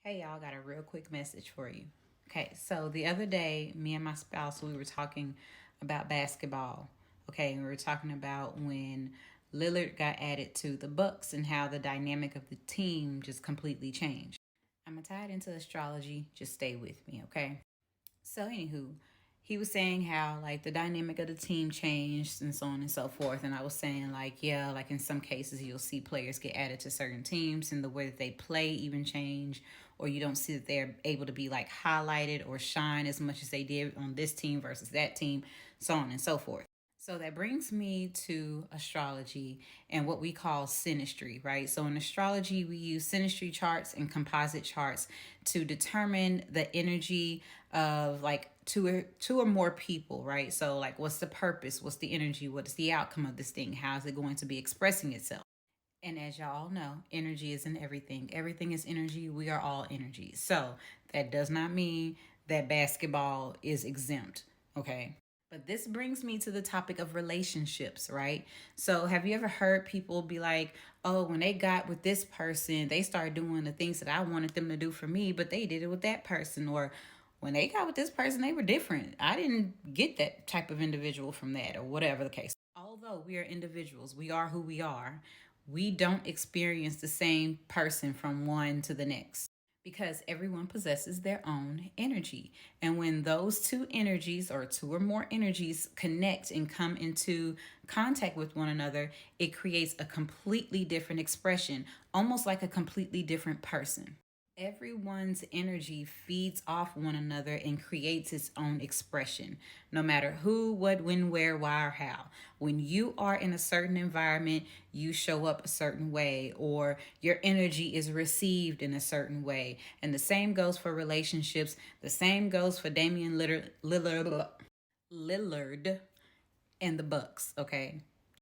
Hey, y'all, got a real quick message for you. Okay, so the other day, me and my spouse, we were talking about basketball. Okay, we were talking about when Lillard got added to the Bucks and how the dynamic of the team just completely changed. I'm gonna tie it into astrology. Just stay with me, okay? So, anywho, he was saying how like the dynamic of the team changed and so on and so forth. And I was saying like, yeah, like in some cases you'll see players get added to certain teams and the way that they play even change, or you don't see that they're able to be like highlighted or shine as much as they did on this team versus that team, so on and so forth. So that brings me to astrology and what we call synastry, right? So in astrology, we use synastry charts and composite charts to determine the energy of like two or more people, right? So like what's the purpose? What's the energy? What is the outcome of this thing? How is it going to be expressing itself? And as y'all know, energy is in everything. Everything is energy. We are all energy. So that does not mean that basketball is exempt, okay? But this brings me to the topic of relationships, right? So, have you ever heard people be like, oh, when they got with this person, they started doing the things that I wanted them to do for me, but they did it with that person? Or when they got with this person, they were different. I didn't get that type of individual from that, or whatever the case. Although we are individuals, we are who we are, we don't experience the same person from one to the next because everyone possesses their own energy. And when those two energies or two or more energies connect and come into contact with one another, it creates a completely different expression, almost like a completely different person. Everyone's energy feeds off one another and creates its own expression, no matter who, what, when, where, why, or how. When you are in a certain environment, you show up a certain way, or your energy is received in a certain way. And the same goes for relationships. The same goes for Damian Lillard and the Bucks, okay?